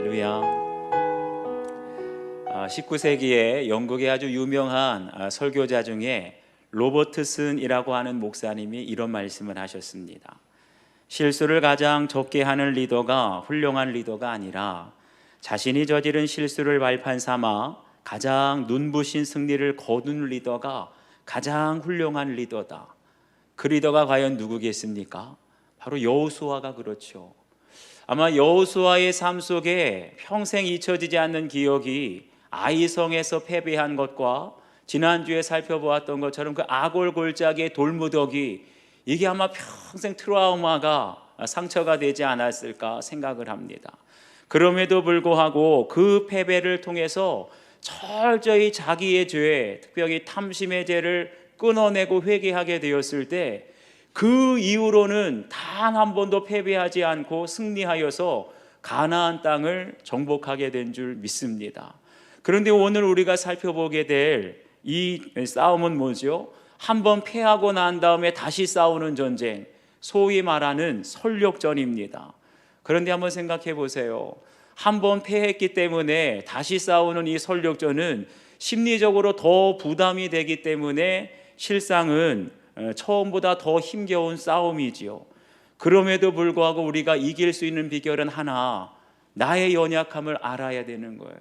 할렐루야. 19세기에 영국의 아주 유명한 설교자 중에 로버트슨이라고 하는 목사님이 이런 말씀을 하셨습니다. 실수를 가장 적게 하는 리더가 훌륭한 리더가 아니라 자신이 저지른 실수를 발판 삼아 가장 눈부신 승리를 거둔 리더가 가장 훌륭한 리더다. 그 리더가 과연 누구겠습니까? 바로 여호수아가 그렇죠. 아마 여호수아의 삶 속에 평생 잊혀지지 않는 기억이 아이성에서 패배한 것과 지난주에 살펴보았던 것처럼 그 아골 골짜기의 돌무더기, 이게 아마 평생 트라우마가 상처가 되지 않았을까 생각을 합니다. 그럼에도 불구하고 그 패배를 통해서 철저히 자기의 죄, 특별히 탐심의 죄를 끊어내고 회개하게 되었을 때 그 이후로는 단 한 번도 패배하지 않고 승리하여서 가나안 땅을 정복하게 된 줄 믿습니다. 그런데 오늘 우리가 살펴보게 될 이 싸움은 뭐죠? 한번 패하고 난 다음에 다시 싸우는 전쟁, 소위 말하는 설욕전입니다. 그런데 한번 생각해 보세요. 한번 패했기 때문에 다시 싸우는 이 설욕전은 심리적으로 더 부담이 되기 때문에 실상은 처음보다 더 힘겨운 싸움이지요. 그럼에도 불구하고 우리가 이길 수 있는 비결은 하나, 나의 연약함을 알아야 되는 거예요.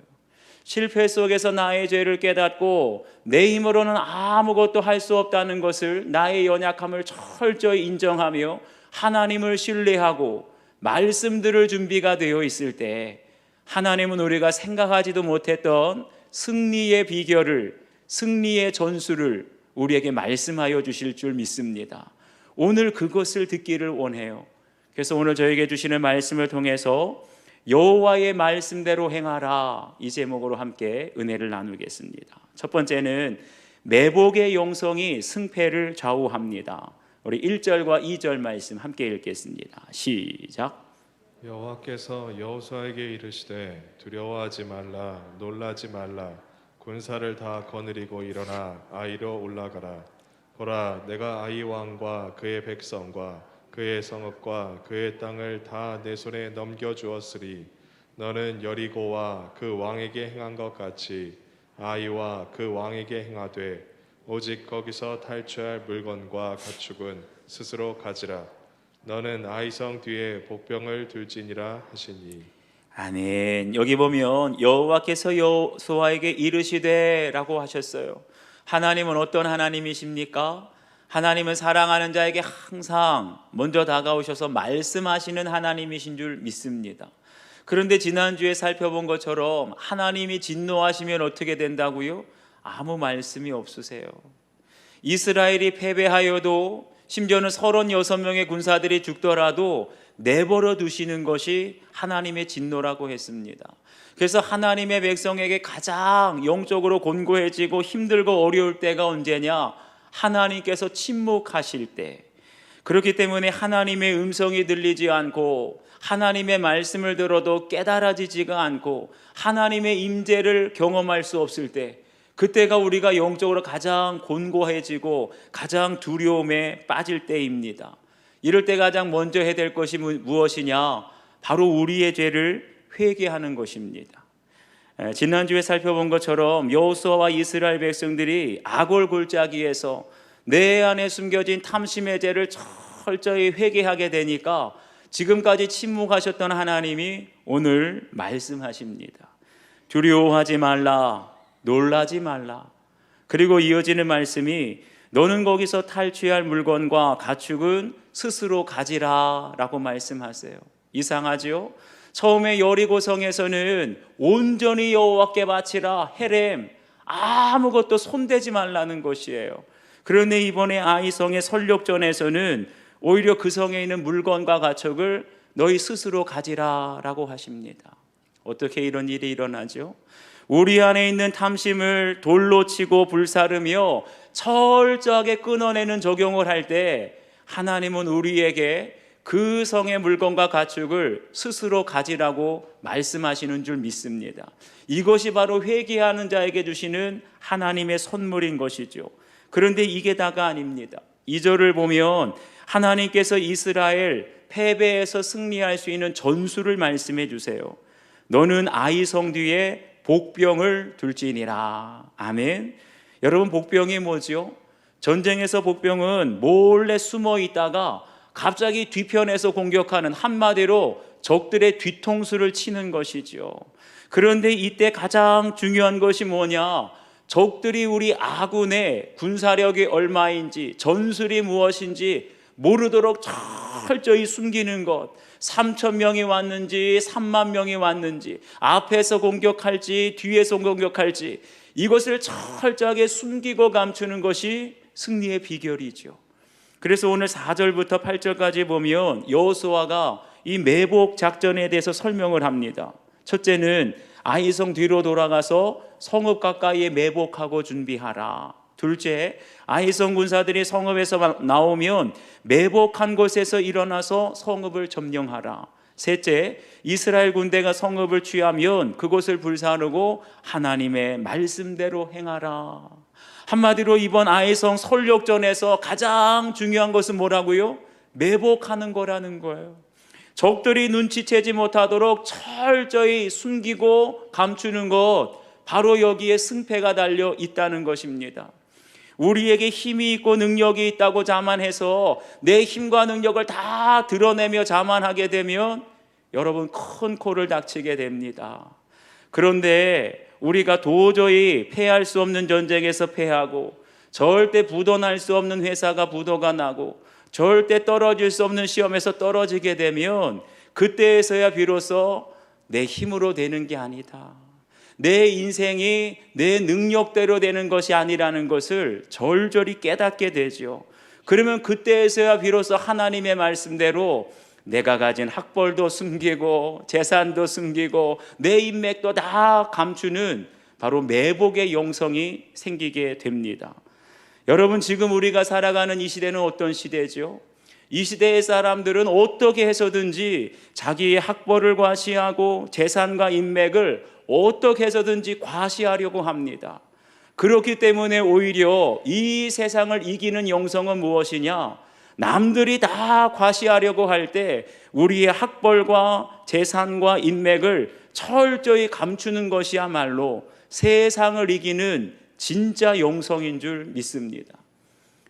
실패 속에서 나의 죄를 깨닫고 내 힘으로는 아무것도 할 수 없다는 것을, 나의 연약함을 철저히 인정하며 하나님을 신뢰하고 말씀들을 준비가 되어 있을 때 하나님은 우리가 생각하지도 못했던 승리의 비결을, 승리의 전술을 우리에게 말씀하여 주실 줄 믿습니다. 오늘 그것을 듣기를 원해요. 그래서 오늘 저에게 주시는 말씀을 통해서 여호와의 말씀대로 행하라, 이 제목으로 함께 은혜를 나누겠습니다. 첫 번째는 매복의 영성이 승패를 좌우합니다. 우리 1절과 2절 말씀 함께 읽겠습니다. 시작. 여호와께서 여호수아에게 이르시되 두려워하지 말라, 놀라지 말라. 군사를 다 거느리고 일어나 아이로 올라가라. 보라, 내가 아이 왕과 그의 백성과 그의 성읍과 그의 땅을 다 내 손에 넘겨주었으리. 너는 여리고와 그 왕에게 행한 것 같이 아이와 그 왕에게 행하되 오직 거기서 탈취할 물건과 가축은 스스로 가지라. 너는 아이성 뒤에 복병을 둘지니라 하시니. 아멘. 여기 보면 여호와께서 여호수아에게 이르시되 라고 하셨어요. 하나님은 어떤 하나님이십니까? 하나님은 사랑하는 자에게 항상 먼저 다가오셔서 말씀하시는 하나님이신 줄 믿습니다. 그런데 지난주에 살펴본 것처럼 하나님이 진노하시면 어떻게 된다고요? 아무 말씀이 없으세요. 이스라엘이 패배하여도, 심지어는 36명의 군사들이 죽더라도 내버려 두시는 것이 하나님의 진노라고 했습니다. 그래서 하나님의 백성에게 가장 영적으로 곤고해지고 힘들고 어려울 때가 언제냐? 하나님께서 침묵하실 때. 그렇기 때문에 하나님의 음성이 들리지 않고 하나님의 말씀을 들어도 깨달아지지가 않고 하나님의 임재를 경험할 수 없을 때, 그때가 우리가 영적으로 가장 곤고해지고 가장 두려움에 빠질 때입니다. 이럴 때 가장 먼저 해야 될 것이 무엇이냐? 바로 우리의 죄를 회개하는 것입니다. 지난주에 살펴본 것처럼 여호수아와 이스라엘 백성들이 아골 골짜기에서 내 안에 숨겨진 탐심의 죄를 철저히 회개하게 되니까 지금까지 침묵하셨던 하나님이 오늘 말씀하십니다. 두려워하지 말라, 놀라지 말라. 그리고 이어지는 말씀이 너는 거기서 탈취할 물건과 가축은 스스로 가지라 라고 말씀하세요. 이상하죠? 처음에 여리고성에서는 온전히 여호와께 바치라, 헤렘, 아무것도 손대지 말라는 것이에요. 그런데 이번에 아이성의 설욕전에서는 오히려 그 성에 있는 물건과 가축을 너희 스스로 가지라 라고 하십니다. 어떻게 이런 일이 일어나죠? 우리 안에 있는 탐심을 돌로 치고 불사르며 철저하게 끊어내는 적용을 할 때 하나님은 우리에게 그 성의 물건과 가축을 스스로 가지라고 말씀하시는 줄 믿습니다. 이것이 바로 회개하는 자에게 주시는 하나님의 선물인 것이죠. 그런데 이게 다가 아닙니다. 2절을 보면 하나님께서 이스라엘 패배에서 승리할 수 있는 전술을 말씀해 주세요. 너는 아이성 뒤에 복병을 둘지니라. 아멘. 여러분, 복병이 뭐죠? 전쟁에서 복병은 몰래 숨어 있다가 갑자기 뒤편에서 공격하는, 한마디로 적들의 뒤통수를 치는 것이죠. 그런데 이때 가장 중요한 것이 뭐냐? 적들이 우리 아군의 군사력이 얼마인지, 전술이 무엇인지 모르도록 철저히 숨기는 것. 3,000명이 왔는지 3만 명이 왔는지, 앞에서 공격할지 뒤에서 공격할지, 이것을 철저하게 숨기고 감추는 것이 승리의 비결이죠. 그래서 오늘 4절부터 8절까지 보면 여호수아가 이 매복 작전에 대해서 설명을 합니다. 첫째는 아이성 뒤로 돌아가서 성읍 가까이에 매복하고 준비하라. 둘째, 아이성 군사들이 성읍에서 나오면 매복한 곳에서 일어나서 성읍을 점령하라. 셋째, 이스라엘 군대가 성읍을 취하면 그곳을 불사르고 하나님의 말씀대로 행하라. 한마디로 이번 아이성 설욕전에서 가장 중요한 것은 뭐라고요? 매복하는 거라는 거예요. 적들이 눈치채지 못하도록 철저히 숨기고 감추는 것, 바로 여기에 승패가 달려 있다는 것입니다. 우리에게 힘이 있고 능력이 있다고 자만해서 내 힘과 능력을 다 드러내며 자만하게 되면 여러분, 큰 코를 닥치게 됩니다. 그런데 우리가 도저히 패할 수 없는 전쟁에서 패하고, 절대 부도날 수 없는 회사가 부도가 나고, 절대 떨어질 수 없는 시험에서 떨어지게 되면 그때에서야 비로소 내 힘으로 되는 게 아니다, 내 인생이 내 능력대로 되는 것이 아니라는 것을 절절히 깨닫게 되죠. 그러면 그때에서야 비로소 하나님의 말씀대로 내가 가진 학벌도 숨기고 재산도 숨기고 내 인맥도 다 감추는 바로 매복의 영성이 생기게 됩니다. 여러분, 지금 우리가 살아가는 이 시대는 어떤 시대죠? 이 시대의 사람들은 어떻게 해서든지 자기의 학벌을 과시하고 재산과 인맥을 어떻게 해서든지 과시하려고 합니다. 그렇기 때문에 오히려 이 세상을 이기는 영성은 무엇이냐? 남들이 다 과시하려고 할 때 우리의 학벌과 재산과 인맥을 철저히 감추는 것이야말로 세상을 이기는 진짜 영성인 줄 믿습니다.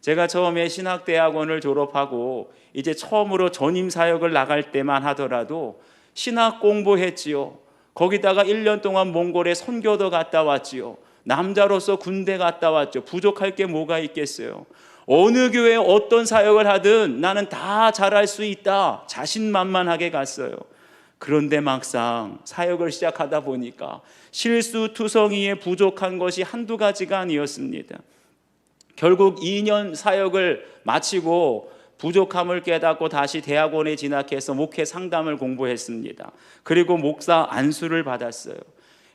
제가 처음에 신학대학원을 졸업하고 이제 처음으로 전임사역을 나갈 때만 하더라도 신학 공부했지요. 거기다가 1년 동안 몽골에 선교도 갔다 왔지요. 남자로서 군대 갔다 왔죠. 부족할 게 뭐가 있겠어요. 어느 교회에 어떤 사역을 하든 나는 다 잘할 수 있다, 자신만만하게 갔어요. 그런데 막상 사역을 시작하다 보니까 실수투성이에 부족한 것이 한두 가지가 아니었습니다. 결국 2년 사역을 마치고 부족함을 깨닫고 다시 대학원에 진학해서 목회 상담을 공부했습니다. 그리고 목사 안수를 받았어요.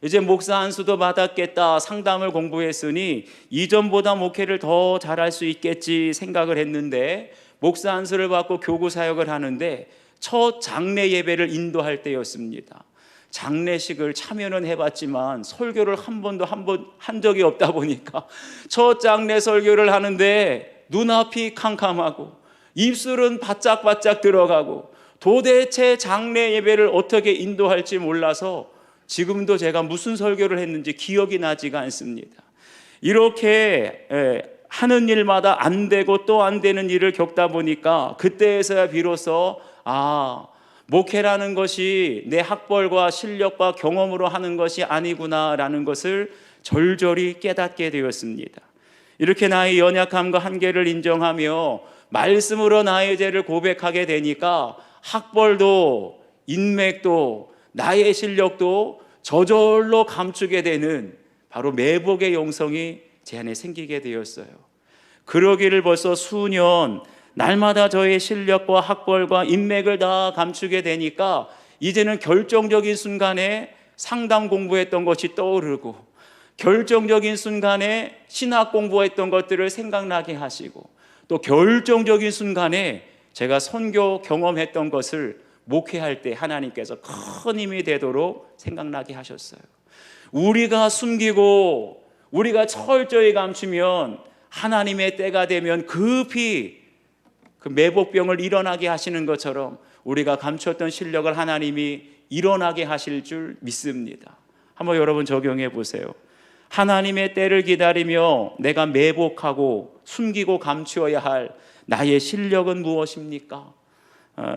이제 목사 안수도 받았겠다, 상담을 공부했으니 이전보다 목회를 더 잘할 수 있겠지 생각을 했는데, 목사 안수를 받고 교구 사역을 하는데 첫 장례 예배를 인도할 때였습니다. 장례식을 참여는 해봤지만 설교를 한 번도 한 적이 없다 보니까 첫 장례 설교를 하는데 눈앞이 캄캄하고 입술은 바짝바짝 들어가고 도대체 장례 예배를 어떻게 인도할지 몰라서 지금도 제가 무슨 설교를 했는지 기억이 나지가 않습니다. 이렇게 하는 일마다 안 되고 또 안 되는 일을 겪다 보니까 그때에서야 비로소 목회라는 것이 내 학벌과 실력과 경험으로 하는 것이 아니구나라는 것을 절절히 깨닫게 되었습니다. 이렇게 나의 연약함과 한계를 인정하며 말씀으로 나의 죄를 고백하게 되니까 학벌도 인맥도 나의 실력도 저절로 감추게 되는 바로 매복의 영성이 제 안에 생기게 되었어요. 그러기를 벌써 수년 날마다 저의 실력과 학벌과 인맥을 다 감추게 되니까 이제는 결정적인 순간에 상담 공부했던 것이 떠오르고 결정적인 순간에 신학 공부했던 것들을 생각나게 하시고 또 결정적인 순간에 제가 선교 경험했던 것을 목회할 때 하나님께서 큰 힘이 되도록 생각나게 하셨어요. 우리가 숨기고 우리가 철저히 감추면 하나님의 때가 되면 급히 그 매복병을 일어나게 하시는 것처럼 우리가 감췄던 실력을 하나님이 일어나게 하실 줄 믿습니다. 한번 여러분 적용해 보세요. 하나님의 때를 기다리며 내가 매복하고 숨기고 감추어야 할 나의 실력은 무엇입니까?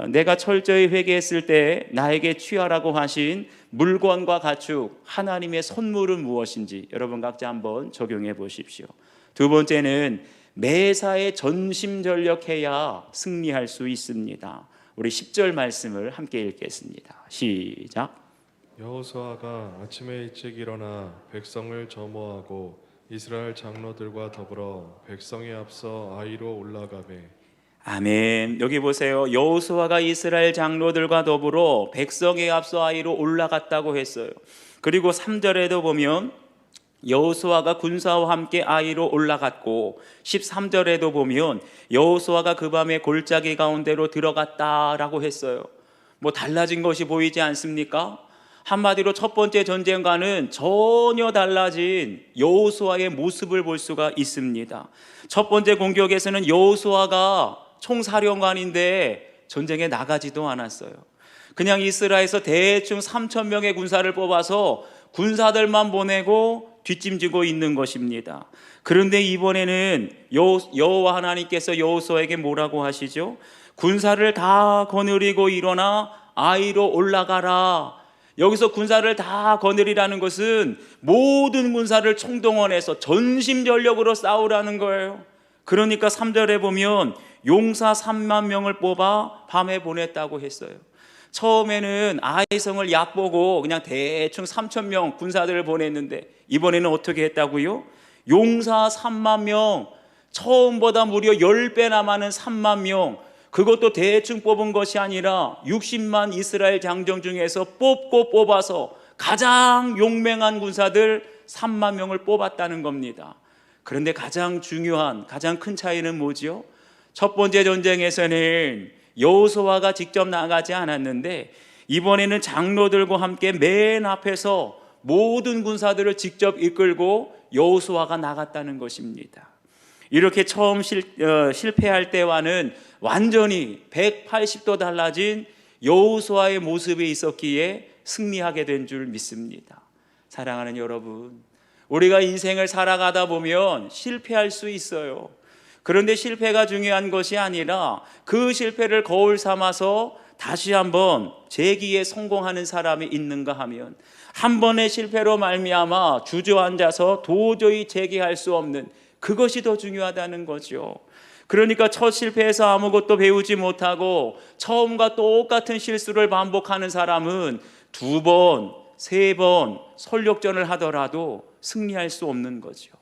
내가 철저히 회개했을 때 나에게 취하라고 하신 물건과 가축, 하나님의 선물은 무엇인지 여러분 각자 한번 적용해 보십시오. 두 번째는 매사에 전심전력해야 승리할 수 있습니다. 우리 10절 말씀을 함께 읽겠습니다. 시작. 여호수아가 아침에 일찍 일어나 백성을 점호하고 이스라엘 장로들과 더불어 백성에 앞서 아이로 올라가매. 아멘. 여기 보세요. 여호수아가 이스라엘 장로들과 더불어 백성에 앞서 아이로 올라갔다고 했어요. 그리고 3절에도 보면 여호수아가 군사와 함께 아이로 올라갔고 13절에도 보면 여호수아가 그 밤에 골짜기 가운데로 들어갔다라고 했어요. 뭐 달라진 것이 보이지 않습니까? 한마디로 첫 번째 전쟁과는 전혀 달라진 여호수아의 모습을 볼 수가 있습니다. 첫 번째 공격에서는 여호수아가 총사령관인데 전쟁에 나가지도 않았어요. 그냥 이스라엘에서 대충 3,000명의 군사를 뽑아서 군사들만 보내고 뒷짐지고 있는 것입니다. 그런데 이번에는 여호와 하나님께서 여호수아에게 뭐라고 하시죠? 군사를 다 거느리고 일어나 아이로 올라가라. 여기서 군사를 다 거느리라는 것은 모든 군사를 총동원해서 전심전력으로 싸우라는 거예요. 그러니까 3절에 보면 용사 3만 명을 뽑아 밤에 보냈다고 했어요. 처음에는 아이성을 얕보고 그냥 대충 3,000명 군사들을 보냈는데 이번에는 어떻게 했다고요? 용사 3만 명, 처음보다 무려 10배나 많은 3만 명, 그것도 대충 뽑은 것이 아니라 60만 이스라엘 장정 중에서 뽑아서 가장 용맹한 군사들 3만 명을 뽑았다는 겁니다. 그런데 가장 중요한, 가장 큰 차이는 뭐지요? 첫 번째 전쟁에서는 여호수아가 직접 나가지 않았는데 이번에는 장로들과 함께 맨 앞에서 모든 군사들을 직접 이끌고 여호수아가 나갔다는 것입니다. 이렇게 처음 실패할 때와는 완전히 180도 달라진 여호수아의 모습이 있었기에 승리하게 된 줄 믿습니다. 사랑하는 여러분, 우리가 인생을 살아가다 보면 실패할 수 있어요. 그런데 실패가 중요한 것이 아니라 그 실패를 거울 삼아서 다시 한번 재기에 성공하는 사람이 있는가 하면 한 번의 실패로 말미암아 주저앉아서 도저히 재기할 수 없는 그것이 더 중요하다는 거죠. 그러니까 첫 실패에서 아무것도 배우지 못하고 처음과 똑같은 실수를 반복하는 사람은 2번, 3번 설력전을 하더라도 승리할 수 없는 거죠.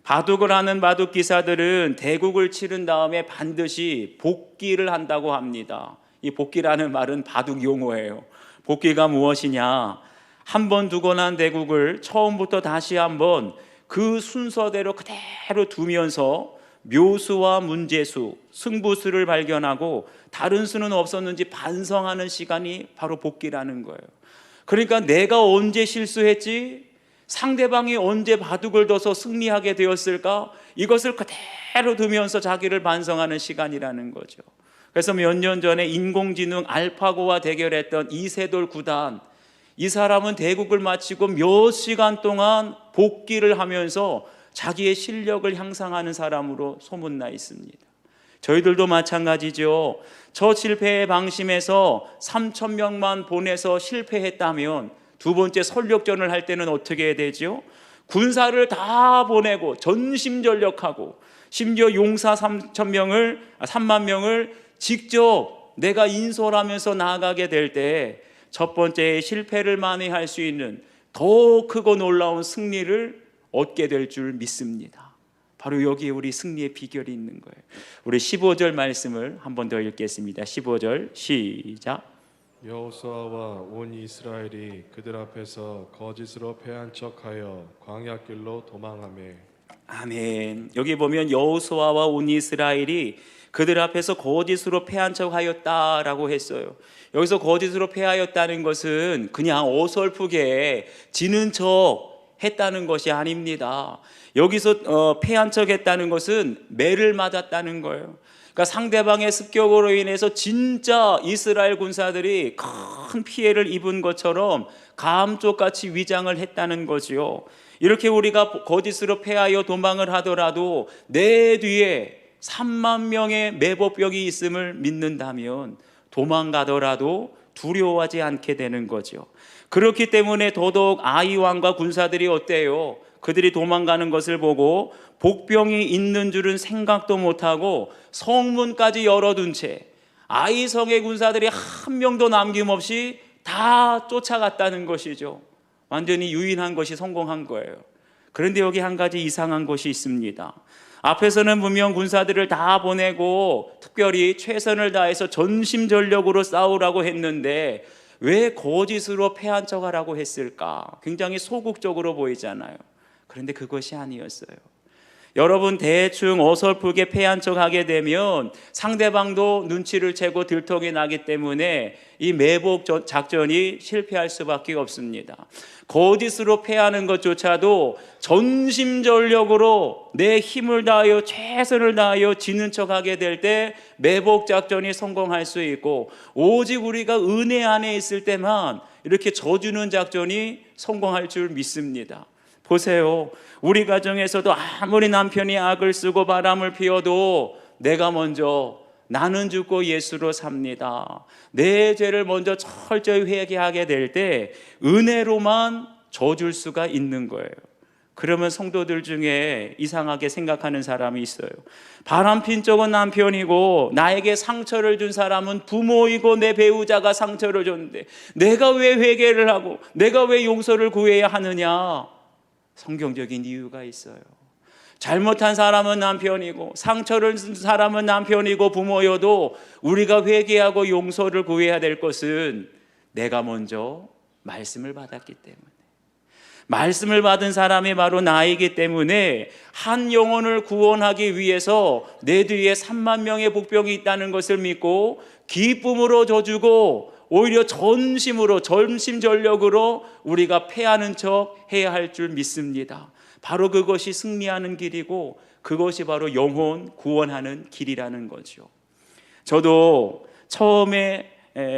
바둑을 하는 바둑 기사들은 대국을 치른 다음에 반드시 복기를 한다고 합니다. 이 복기라는 말은 바둑 용어예요. 복기가 무엇이냐? 한 번 두고 난 대국을 처음부터 다시 한번 그 순서대로 그대로 두면서 묘수와 문제수, 승부수를 발견하고 다른 수는 없었는지 반성하는 시간이 바로 복기라는 거예요. 그러니까 내가 언제 실수했지? 상대방이 언제 바둑을 둬서 승리하게 되었을까? 이것을 그대로 두면서 자기를 반성하는 시간이라는 거죠. 그래서 몇 년 전에 인공지능 알파고와 대결했던 이세돌 구단, 이 사람은 대국을 마치고 몇 시간 동안 복기를 하면서 자기의 실력을 향상하는 사람으로 소문나 있습니다. 저희들도 마찬가지죠. 첫 실패의 방심에서 3,000명만 보내서 실패했다면 두 번째 설력전을 할 때는 어떻게 해야 되죠? 군사를 다 보내고 전심전력하고 심지어 용사 3만 명을 직접 내가 인솔하면서 나아가게 될 때 첫 번째 실패를 만회할 수 있는 더 크고 놀라운 승리를 얻게 될 줄 믿습니다. 바로 여기에 우리 승리의 비결이 있는 거예요. 우리 15절 말씀을 한 번 더 읽겠습니다. 15절 시작. 여호수아와 온 이스라엘이 그들 앞에서 거짓으로 패한 척하여 광야길로 도망하매. 아멘. 여기 보면 여호수아와 온 이스라엘이 그들 앞에서 거짓으로 패한 척하였다라고 했어요. 여기서 거짓으로 패하였다는 것은 그냥 어설프게 지는 척 했다는 것이 아닙니다. 여기서 패한 척 했다는 것은 매를 맞았다는 거예요. 그러니까 상대방의 습격으로 인해서 진짜 이스라엘 군사들이 큰 피해를 입은 것처럼 감쪽같이 위장을 했다는 거지요. 이렇게 우리가 거짓으로 패하여 도망을 하더라도 내 뒤에 3만 명의 매복병이 있음을 믿는다면 도망가더라도 두려워하지 않게 되는 거죠. 그렇기 때문에 더더욱 아이 왕과 군사들이 어때요? 그들이 도망가는 것을 보고 복병이 있는 줄은 생각도 못하고 성문까지 열어둔 채 아이 성의 군사들이 한 명도 남김없이 다 쫓아갔다는 것이죠. 완전히 유인한 것이 성공한 거예요. 그런데 여기 한 가지 이상한 것이 있습니다. 앞에서는 분명 군사들을 다 보내고 특별히 최선을 다해서 전심전력으로 싸우라고 했는데 왜 거짓으로 패한 척하라고 했을까? 굉장히 소극적으로 보이잖아요. 그런데 그것이 아니었어요. 여러분, 대충 어설프게 패한 척하게 되면 상대방도 눈치를 채고 들통이 나기 때문에 이 매복 작전이 실패할 수밖에 없습니다. 거짓으로 패하는 것조차도 전심전력으로 내 힘을 다하여 최선을 다하여 지는 척하게 될 때 매복 작전이 성공할 수 있고, 오직 우리가 은혜 안에 있을 때만 이렇게 져주는 작전이 성공할 줄 믿습니다. 보세요. 우리 가정에서도 아무리 남편이 악을 쓰고 바람을 피워도 내가 먼저 나는 죽고 예수로 삽니다. 내 죄를 먼저 철저히 회개하게 될 때 은혜로만 져줄 수가 있는 거예요. 그러면 성도들 중에 이상하게 생각하는 사람이 있어요. 바람핀 쪽은 남편이고 나에게 상처를 준 사람은 부모이고 내 배우자가 상처를 줬는데 내가 왜 회개를 하고 내가 왜 용서를 구해야 하느냐? 성경적인 이유가 있어요. 잘못한 사람은 남편이고 상처를 준 사람은 남편이고 부모여도 우리가 회개하고 용서를 구해야 될 것은 내가 먼저 말씀을 받았기 때문에, 말씀을 받은 사람이 바로 나이기 때문에 한 영혼을 구원하기 위해서 내 뒤에 3만 명의 복병이 있다는 것을 믿고 기쁨으로 져주고 오히려 전심전력으로 우리가 패하는 척 해야 할 줄 믿습니다. 바로 그것이 승리하는 길이고 그것이 바로 영혼 구원하는 길이라는 거죠. 저도 처음에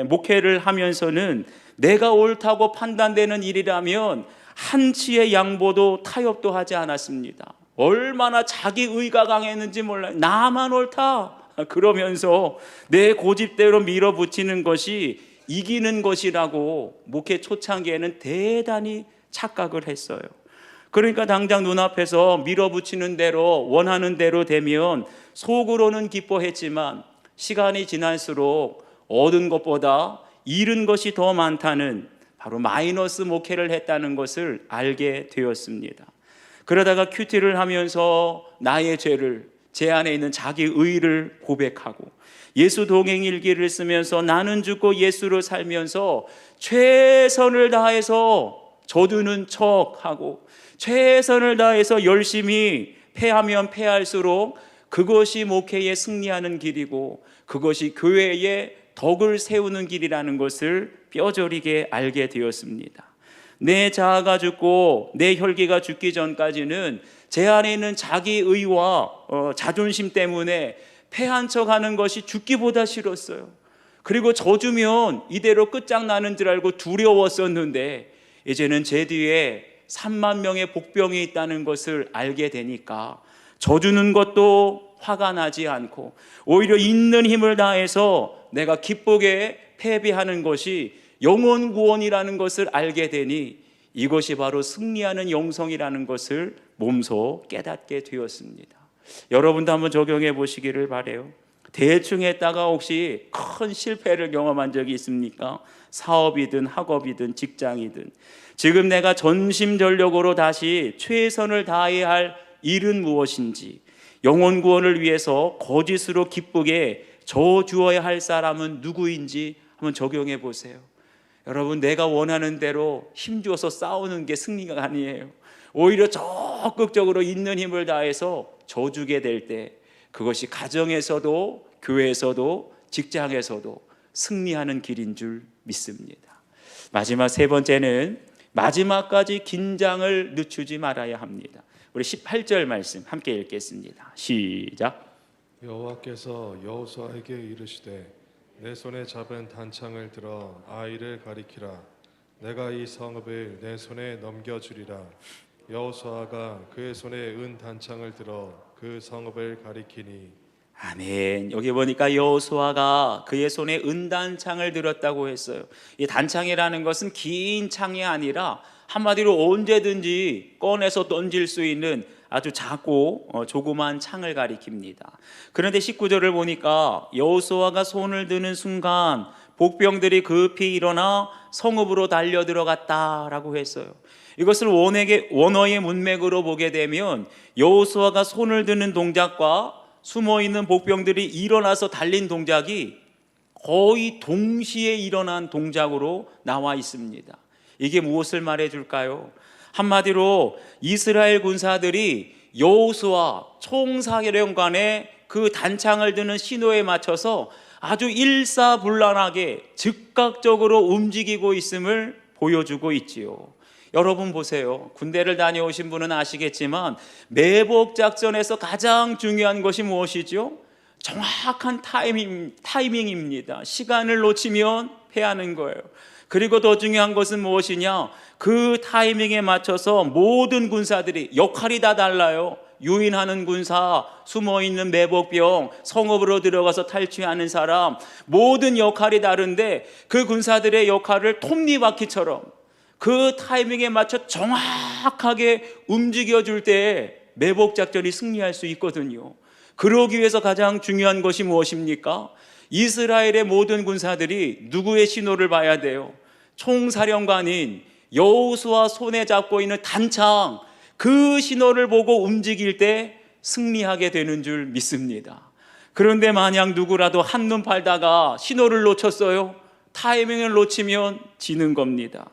목회를 하면서는 내가 옳다고 판단되는 일이라면 한치의 양보도 타협도 하지 않았습니다. 얼마나 자기 의가 강했는지 몰라요. 나만 옳다 그러면서 내 고집대로 밀어붙이는 것이 이기는 것이라고 목회 초창기에는 대단히 착각을 했어요. 그러니까 당장 눈앞에서 밀어붙이는 대로 원하는 대로 되면 속으로는 기뻐했지만 시간이 지날수록 얻은 것보다 잃은 것이 더 많다는 바로 마이너스 목회를 했다는 것을 알게 되었습니다. 그러다가 큐티를 하면서 나의 죄를, 제 안에 있는 자기 의를 고백하고 예수 동행 일기를 쓰면서 나는 죽고 예수로 살면서 최선을 다해서 져주는 척하고 최선을 다해서 열심히 패하면 패할수록 그것이 목회에 승리하는 길이고 그것이 교회에 덕을 세우는 길이라는 것을 뼈저리게 알게 되었습니다. 내 자아가 죽고 내 혈기가 죽기 전까지는 제 안에 있는 자기 의와 자존심 때문에 패한 척하는 것이 죽기보다 싫었어요. 그리고 져주면 이대로 끝장나는 줄 알고 두려웠었는데 이제는 제 뒤에 3만 명의 복병이 있다는 것을 알게 되니까 져주는 것도 화가 나지 않고 오히려 있는 힘을 다해서 내가 기쁘게 패배하는 것이 영혼 구원이라는 것을 알게 되니 이것이 바로 승리하는 영성이라는 것을 몸소 깨닫게 되었습니다. 여러분도 한번 적용해 보시기를 바라요. 대충 했다가 혹시 큰 실패를 경험한 적이 있습니까? 사업이든 학업이든 직장이든 지금 내가 전심전력으로 다시 최선을 다해야 할 일은 무엇인지, 영혼 구원을 위해서 거짓으로 기쁘게 져주어야 할 사람은 누구인지 한번 적용해 보세요. 여러분, 내가 원하는 대로 힘주어서 싸우는 게 승리가 아니에요. 오히려 적극적으로 있는 힘을 다해서 져주게 될 때 그것이 가정에서도 교회에서도 직장에서도 승리하는 길인 줄 믿습니다. 마지막 세 번째는 마지막까지 긴장을 늦추지 말아야 합니다. 우리 18절 말씀 함께 읽겠습니다. 시작. 여호와께서 여호수아에게 이르시되 내 손에 잡은 단창을 들어 아이를 가리키라. 내가 이 성읍을 내 손에 넘겨주리라. 여호수아가 그의 손에 은 단창을 들어 그 성읍을 가리키니. 아멘. 여기 보니까 여호수아가 그의 손에 은단창을 들었다고 했어요. 이 단창이라는 것은 긴 창이 아니라 한마디로 언제든지 꺼내서 던질 수 있는 아주 작고 조그만 창을 가리킵니다. 그런데 19절을 보니까 여호수아가 손을 드는 순간 복병들이 급히 일어나 성읍으로 달려 들어갔다라고 했어요. 이것을 원어의 문맥으로 보게 되면 여호수아가 손을 드는 동작과 숨어있는 복병들이 일어나서 달린 동작이 거의 동시에 일어난 동작으로 나와 있습니다. 이게 무엇을 말해줄까요? 한마디로 이스라엘 군사들이 여호수아 총사령관의 그 단창을 드는 신호에 맞춰서 아주 일사불란하게 즉각적으로 움직이고 있음을 보여주고 있지요. 여러분 보세요. 군대를 다녀오신 분은 아시겠지만 매복 작전에서 가장 중요한 것이 무엇이죠? 정확한 타이밍입니다. 시간을 놓치면 패하는 거예요. 그리고 더 중요한 것은 무엇이냐? 그 타이밍에 맞춰서 모든 군사들이 역할이 다 달라요. 유인하는 군사, 숨어있는 매복병, 성읍으로 들어가서 탈취하는 사람, 모든 역할이 다른데 그 군사들의 역할을 톱니바퀴처럼 그 타이밍에 맞춰 정확하게 움직여줄 때 매복작전이 승리할 수 있거든요. 그러기 위해서 가장 중요한 것이 무엇입니까? 이스라엘의 모든 군사들이 누구의 신호를 봐야 돼요? 총사령관인 여호수아 손에 잡고 있는 단창, 그 신호를 보고 움직일 때 승리하게 되는 줄 믿습니다. 그런데 만약 누구라도 한눈 팔다가 신호를 놓쳤어요? 타이밍을 놓치면 지는 겁니다.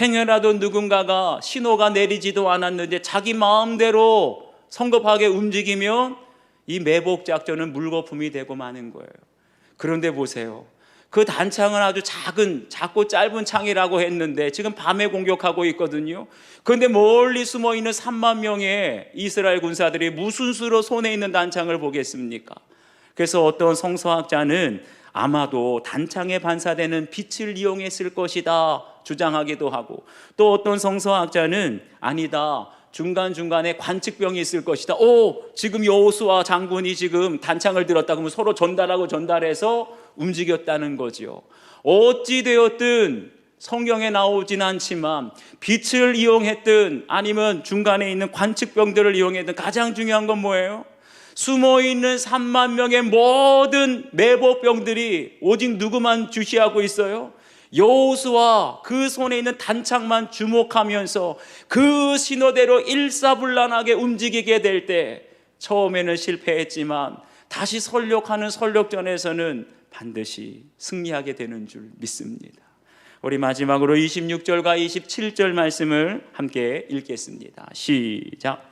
행여라도 누군가가 신호가 내리지도 않았는데 자기 마음대로 성급하게 움직이면 이 매복 작전은 물거품이 되고 마는 거예요. 그런데 보세요. 그 단창은 아주 작고 짧은 창이라고 했는데 지금 밤에 공격하고 있거든요. 그런데 멀리 숨어있는 3만 명의 이스라엘 군사들이 무슨 수로 손에 있는 단창을 보겠습니까? 그래서 어떤 성서학자는 아마도 단창에 반사되는 빛을 이용했을 것이다 주장하기도 하고, 또 어떤 성서학자는 아니다, 중간중간에 관측병이 있을 것이다. 지금 여호수아 장군이 지금 단창을 들었다 그러면 서로 전달해서 움직였다는 거죠. 어찌 되었든 성경에 나오진 않지만 빛을 이용했든 아니면 중간에 있는 관측병들을 이용했든 가장 중요한 건 뭐예요? 숨어있는 3만 명의 모든 매복병들이 오직 누구만 주시하고 있어요? 여호수아 그 손에 있는 단창만 주목하면서 그 신호대로 일사불란하게 움직이게 될 때 처음에는 실패했지만 다시 설력하는 설력전에서는 반드시 승리하게 되는 줄 믿습니다. 우리 마지막으로 26절과 27절 말씀을 함께 읽겠습니다. 시작.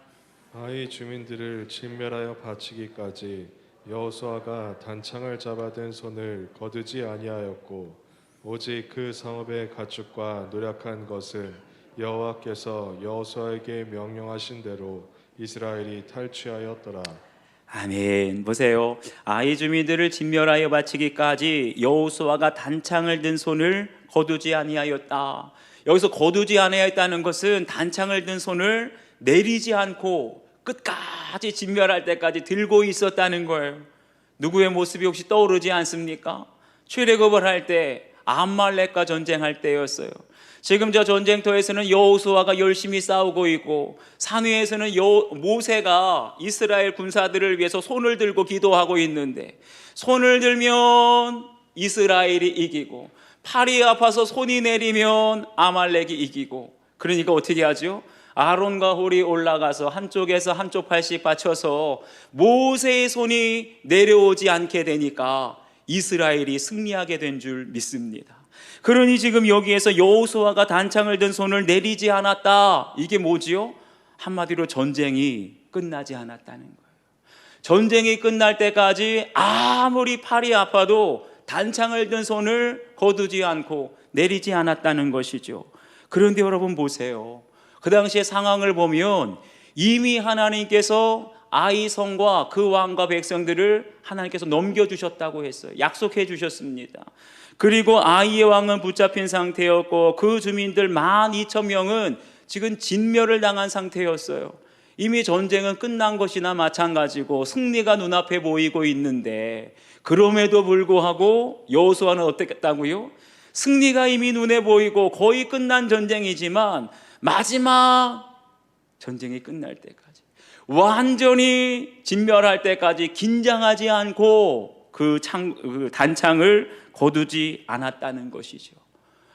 아이 주민들을 진멸하여 바치기까지 여호수아가 단창을 잡아든 손을 거두지 아니하였고 오직 그 성읍의 가축과 노력한 것은 여호와께서 여호수아에게 명령하신 대로 이스라엘이 탈취하였더라. 아멘. 보세요. 아이 주민들을 진멸하여 바치기까지 여호수아가 단창을 든 손을 거두지 아니하였다. 여기서 거두지 아니하였다는 것은 단창을 든 손을 내리지 않고 끝까지 진멸할 때까지 들고 있었다는 거예요. 누구의 모습이 혹시 떠오르지 않습니까? 출애굽을 할 때 아말렉과 전쟁할 때였어요. 지금 저 전쟁터에서는 여호수아가 열심히 싸우고 있고 산 위에서는 모세가 이스라엘 군사들을 위해서 손을 들고 기도하고 있는데, 손을 들면 이스라엘이 이기고 팔이 아파서 손이 내리면 아말렉이 이기고, 그러니까 어떻게 하죠? 아론과 홀이 올라가서 한쪽에서 한쪽 팔씩 받쳐서 모세의 손이 내려오지 않게 되니까 이스라엘이 승리하게 된 줄 믿습니다. 그러니 지금 여기에서 여호수아가 단창을 든 손을 내리지 않았다. 이게 뭐지요? 한마디로 전쟁이 끝나지 않았다는 거예요. 전쟁이 끝날 때까지 아무리 팔이 아파도 단창을 든 손을 거두지 않고 내리지 않았다는 것이죠. 그런데 여러분 보세요. 그 당시의 상황을 보면 이미 하나님께서 아이성과 그 왕과 백성들을 하나님께서 넘겨주셨다고 했어요. 약속해 주셨습니다. 그리고 아이의 왕은 붙잡힌 상태였고 그 주민들 12,000명은 지금 진멸을 당한 상태였어요. 이미 전쟁은 끝난 것이나 마찬가지고 승리가 눈앞에 보이고 있는데, 그럼에도 불구하고 여호수아는 어땠다고요? 승리가 이미 눈에 보이고 거의 끝난 전쟁이지만 마지막 전쟁이 끝날 때까지, 완전히 진멸할 때까지 긴장하지 않고 그 단창을 거두지 않았다는 것이죠.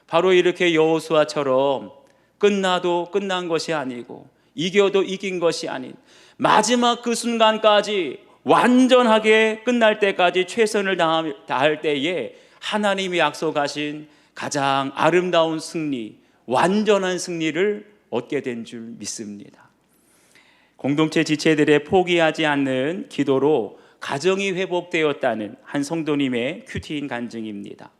바로 이렇게 여호수아처럼 끝나도 끝난 것이 아니고 이겨도 이긴 것이 아닌 마지막 그 순간까지, 완전하게 끝날 때까지 최선을 다할 때에 하나님이 약속하신 가장 아름다운 승리, 완전한 승리를 얻게 된 줄 믿습니다. 공동체 지체들의 포기하지 않는 기도로 가정이 회복되었다는 한 성도님의 큐티인 간증입니다.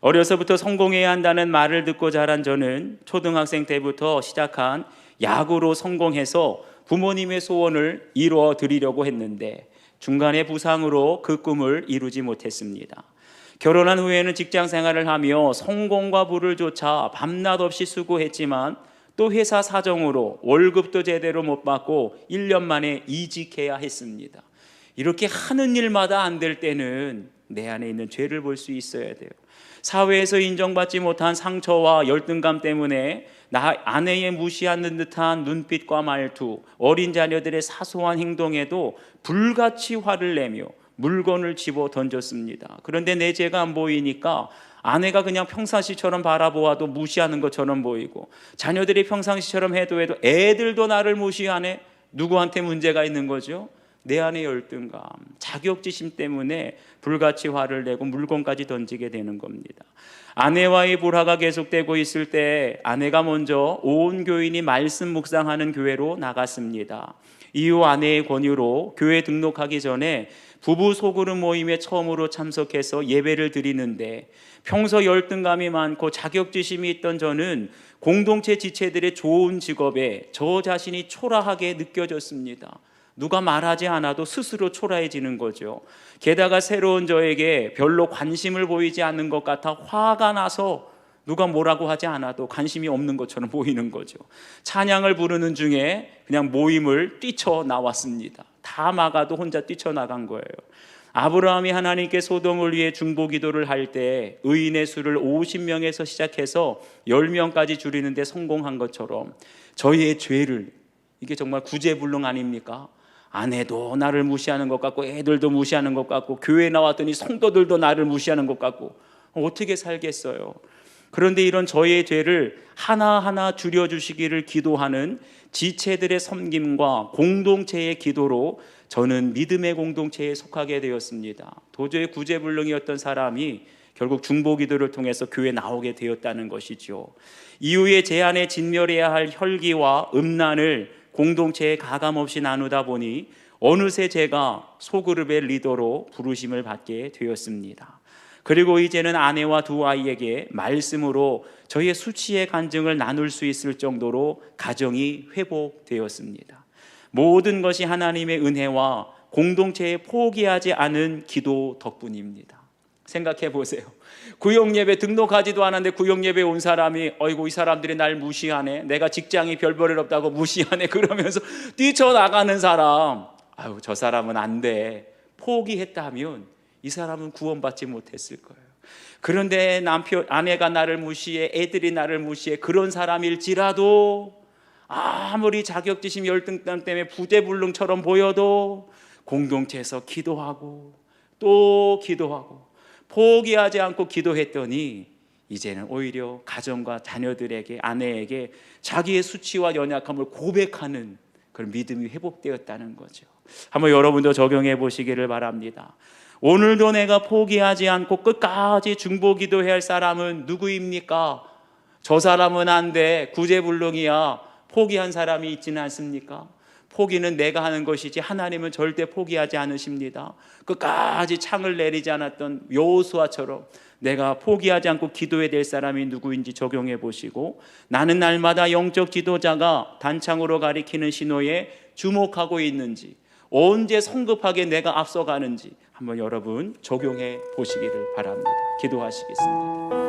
어려서부터 성공해야 한다는 말을 듣고 자란 저는 초등학생 때부터 시작한 야구로 성공해서 부모님의 소원을 이루어 드리려고 했는데 중간에 부상으로 그 꿈을 이루지 못했습니다. 결혼한 후에는 직장 생활을 하며 성공과 부를 쫓아 밤낮 없이 수고했지만 또 회사 사정으로 월급도 제대로 못 받고 1년 만에 이직해야 했습니다. 이렇게 하는 일마다 안 될 때는 내 안에 있는 죄를 볼 수 있어야 돼요. 사회에서 인정받지 못한 상처와 열등감 때문에 나 아내의 무시하는 듯한 눈빛과 말투, 어린 자녀들의 사소한 행동에도 불같이 화를 내며 물건을 집어 던졌습니다. 그런데 내 죄가 안 보이니까 아내가 그냥 평상시처럼 바라보아도 무시하는 것처럼 보이고, 자녀들이 평상시처럼 해도 애들도 나를 무시하네. 누구한테 문제가 있는 거죠? 내 안의 열등감, 자격지심 때문에 불같이 화를 내고 물건까지 던지게 되는 겁니다. 아내와의 불화가 계속되고 있을 때 아내가 먼저 온 교인이 말씀 묵상하는 교회로 나갔습니다. 이후 아내의 권유로 교회 등록하기 전에 부부 소그룹 모임에 처음으로 참석해서 예배를 드리는데, 평소 열등감이 많고 자격지심이 있던 저는 공동체 지체들의 좋은 직업에 저 자신이 초라하게 느껴졌습니다. 누가 말하지 않아도 스스로 초라해지는 거죠. 게다가 새로운 저에게 별로 관심을 보이지 않는 것 같아 화가 나서 누가 뭐라고 하지 않아도 관심이 없는 것처럼 보이는 거죠. 찬양을 부르는 중에 그냥 모임을 뛰쳐나왔습니다. 다 막아도 혼자 뛰쳐나간 거예요. 아브라함이 하나님께 소돔을 위해 중보기도를 할 때 의인의 수를 50명에서 시작해서 10명까지 줄이는데 성공한 것처럼 저희의 죄를, 이게 정말 구제불능 아닙니까? 아내도 나를 무시하는 것 같고 애들도 무시하는 것 같고 교회 나왔더니 성도들도 나를 무시하는 것 같고 어떻게 살겠어요? 그런데 이런 저의 죄를 하나하나 줄여주시기를 기도하는 지체들의 섬김과 공동체의 기도로 저는 믿음의 공동체에 속하게 되었습니다. 도저히 구제불능이었던 사람이 결국 중보기도를 통해서 교회에 나오게 되었다는 것이죠. 이후에 제 안에 진멸해야 할 혈기와 음란을 공동체에 가감없이 나누다 보니 어느새 제가 소그룹의 리더로 부르심을 받게 되었습니다. 그리고 이제는 아내와 두 아이에게 말씀으로 저희의 수치의 간증을 나눌 수 있을 정도로 가정이 회복되었습니다. 모든 것이 하나님의 은혜와 공동체에 포기하지 않은 기도 덕분입니다. 생각해 보세요. 구역예배 등록하지도 않았는데 구역예배 온 사람이 어이구 이 사람들이 날 무시하네, 내가 직장이 별 볼 일 없다고 무시하네 그러면서 뛰쳐나가는 사람, 아유 저 사람은 안 돼, 포기했다면 이 사람은 구원받지 못했을 거예요. 그런데 아내가 나를 무시해, 애들이 나를 무시해, 그런 사람일지라도 아무리 자격지심 열등감 때문에 부재불능처럼 보여도 공동체에서 기도하고 또 기도하고 포기하지 않고 기도했더니 이제는 오히려 가정과 자녀들에게, 아내에게 자기의 수치와 연약함을 고백하는 그런 믿음이 회복되었다는 거죠. 한번 여러분도 적용해 보시기를 바랍니다. 오늘도 내가 포기하지 않고 끝까지 중보기도해야 할 사람은 누구입니까? 저 사람은 안 돼, 구제불능이야, 포기한 사람이 있지는 않습니까? 포기는 내가 하는 것이지 하나님은 절대 포기하지 않으십니다. 끝까지 창을 내리지 않았던 여호수아처럼 내가 포기하지 않고 기도해야 될 사람이 누구인지 적용해 보시고, 나는 날마다 영적 지도자가 단창으로 가리키는 신호에 주목하고 있는지, 언제 성급하게 내가 앞서가는지 한번 여러분 적용해 보시기를 바랍니다. 기도하시겠습니다.